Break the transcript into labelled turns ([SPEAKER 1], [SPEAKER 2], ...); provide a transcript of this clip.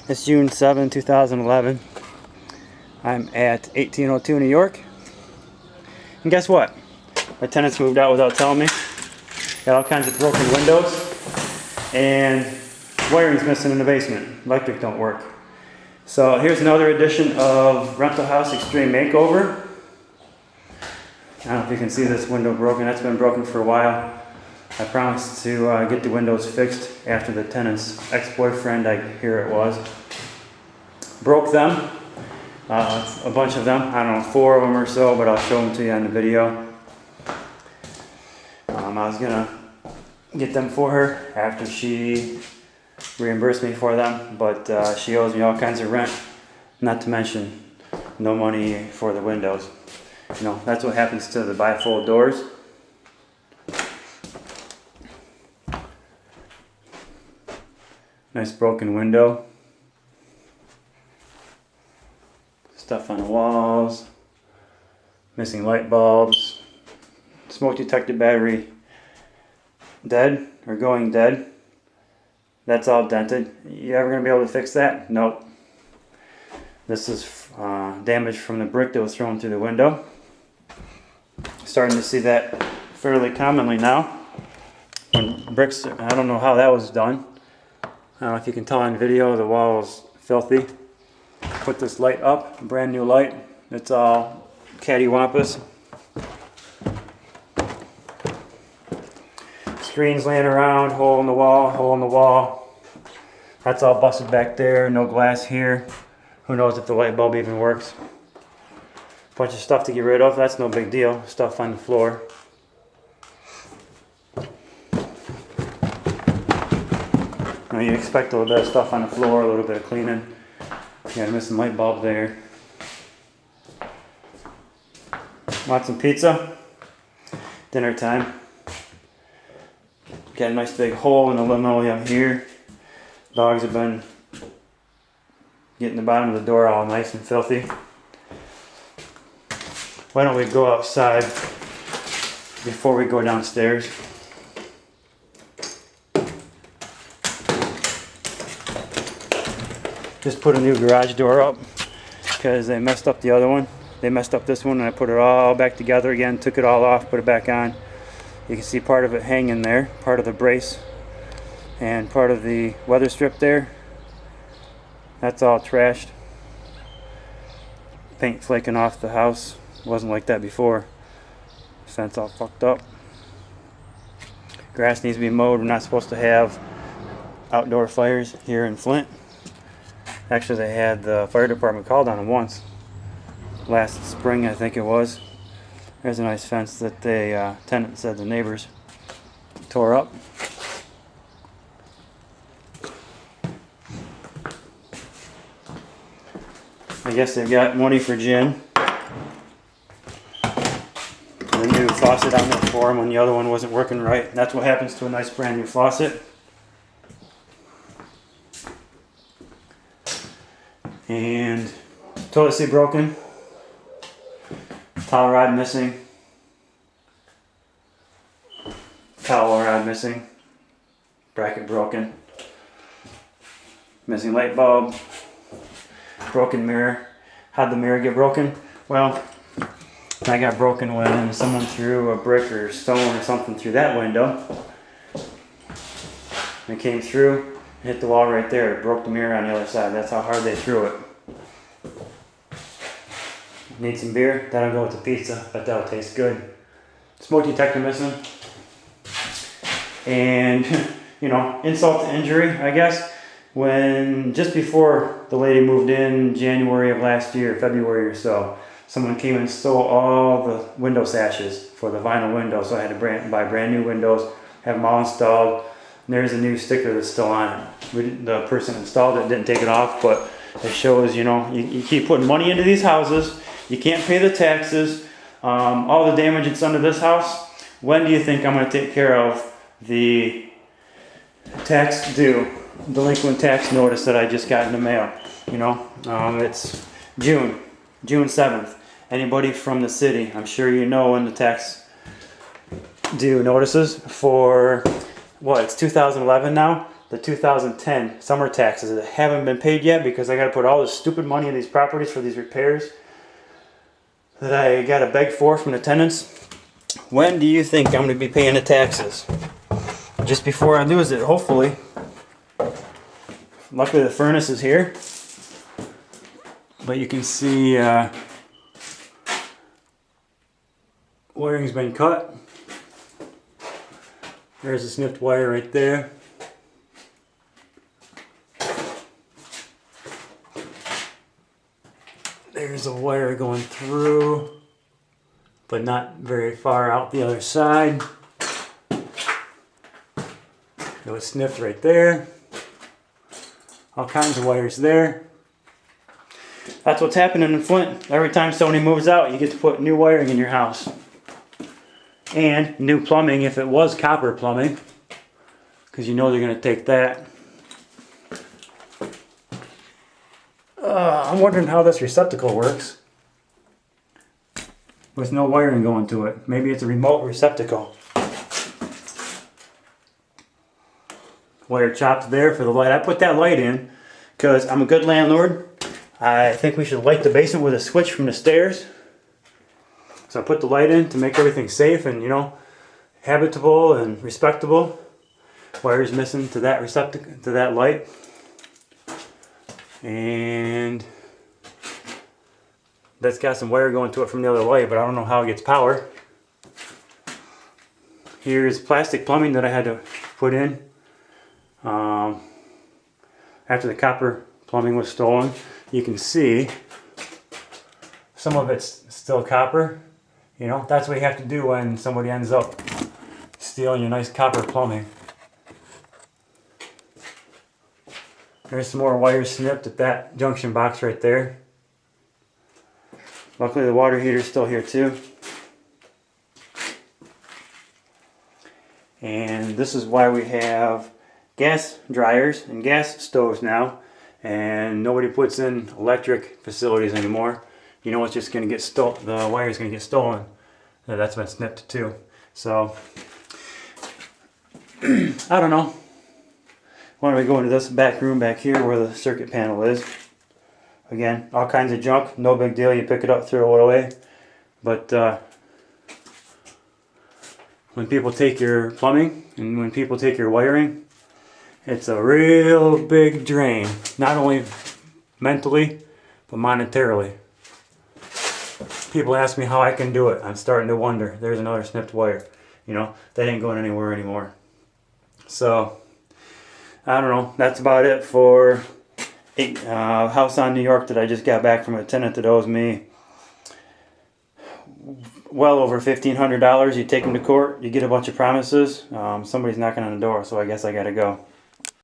[SPEAKER 1] It's June 7, 2011. I'm at 1802 New York. And guess what? My tenants moved out without telling me. Got all kinds of broken windows. And wiring's missing in the basement. Electric don't work. So here's another edition of Rental House Extreme Makeover. I don't know if you can see this window broken. That's been broken for a while. I promised to get the windows fixed after the tenant's ex-boyfriend, I hear it was, broke them. A bunch of them. I don't know, 4 of them or so, but I'll show them to you on the video. I was gonna get them for her after she reimbursed me for them, but she owes me all kinds of rent, not to mention no money for the windows. You know, that's what happens to the bifold doors. Nice broken window. Stuff on the walls. Missing light bulbs. Smoke detector battery dead or going dead. That's all dented. You ever gonna be able to fix that? Nope. This is damage from the brick that was thrown through the window. Starting to see that fairly commonly now. When bricks, I don't know how that was done. I don't know if you can tell on video, the wall is filthy. Put this light up, brand new light. It's all cattywampus. Screens laying around, hole in the wall, hole in the wall. That's all busted back there, no glass here. Who knows if the light bulb even works. Bunch of stuff to get rid of, that's no big deal. Stuff on the floor. Now you expect a little bit of stuff on the floor, a little bit of cleaning. You got a missing light bulb there. Want some pizza? Dinner time. Got a nice big hole in the linoleum here. Dogs have been getting the bottom of the door all nice and filthy. Why don't we go outside before we go downstairs? Just put a new garage door up because they messed up the other one. They messed up this one and I put it all back together again, took it all off, put it back on. You can see part of it hanging there, part of the brace and part of the weather strip there. That's all trashed. Paint flaking off the house. Wasn't like that before. Fence all fucked up. Grass needs to be mowed. We're not supposed to have outdoor fires here in Flint. Actually, they had the fire department called on them once. Last spring, I think it was. There's a nice fence that the tenant said the neighbors tore up. I guess they've got money for gin. The new faucet on there for them when the other one wasn't working right. That's what happens to a nice brand new faucet. And toilet seat broken. Towel rod missing. Towel rod missing. Bracket broken. Missing light bulb. Broken mirror. How'd the mirror get broken? Well, I got broken when someone threw a brick or stone or something through that window. It came through. Hit the wall right there. It broke the mirror on the other side. That's how hard they threw it. Need some beer? That'll go with the pizza, but that'll taste good. Smoke detector missing. And, you know, insult to injury, I guess. When, just before the lady moved in January of last year, February or so, someone came and stole all the window sashes for the vinyl windows. So I had to buy brand new windows, have them all installed. There's a new sticker that's still on it. The person installed it didn't take it off, but it shows, you know, you keep putting money into these houses, you can't pay the taxes, all the damage that's under this house. When do you think I'm going to take care of the tax due, delinquent tax notice that I just got in the mail? You know, it's June 7th. Anybody from the city, I'm sure you know when the tax due notices for, what, it's 2011 now? the 2010 summer taxes that haven't been paid yet because I got to put all this stupid money in these properties for these repairs that I got to beg for from the tenants. When do you think I'm going to be paying the taxes? Just before I lose it, hopefully. Luckily the furnace is here. But you can see wiring's been cut. There's a snipped wire right there. There's a wire going through, but not very far out the other side. It was snipped right there. All kinds of wires there. That's what's happening in Flint. Every time somebody moves out, you get to put new wiring in your house. And new plumbing if it was copper plumbing, because you know they're going to take that. I'm wondering how this receptacle works with no wiring going to it. Maybe it's a remote receptacle. Wire chopped there for the light. I put that light in because I'm a good landlord. I think we should light the basement with a switch from the stairs. So I put the light in to make everything safe and, you know, habitable and respectable. Wires missing to that receptacle, to that light. And that's got some wire going to it from the other light, but I don't know how it gets power. Here's plastic plumbing that I had to put in after the copper plumbing was stolen. You can see some of it's still copper. You know, that's what you have to do when somebody ends up stealing your nice copper plumbing. There's some more wires snipped at that junction box right there. Luckily the water heater's still here too. And this is why we have gas dryers and gas stoves now. And nobody puts in electric facilities anymore. You know it's just going to get stolen. The wire is going to get stolen. That's been snipped too. So, I don't know. Why don't we go into this back room back here where the circuit panel is. Again, all kinds of junk. No big deal. You pick it up, throw it away. But when people take your plumbing and when people take your wiring, it's a real big drain. Not only mentally, but monetarily. People ask me how I can do it. I'm starting to wonder. There's another snipped wire. You know, that ain't going anywhere anymore. So, I don't know. That's about it for house on New York that I just got back from a tenant that owes me well over $1,500. You take them to court, you get a bunch of promises. Somebody's knocking on the door, so I guess I gotta go.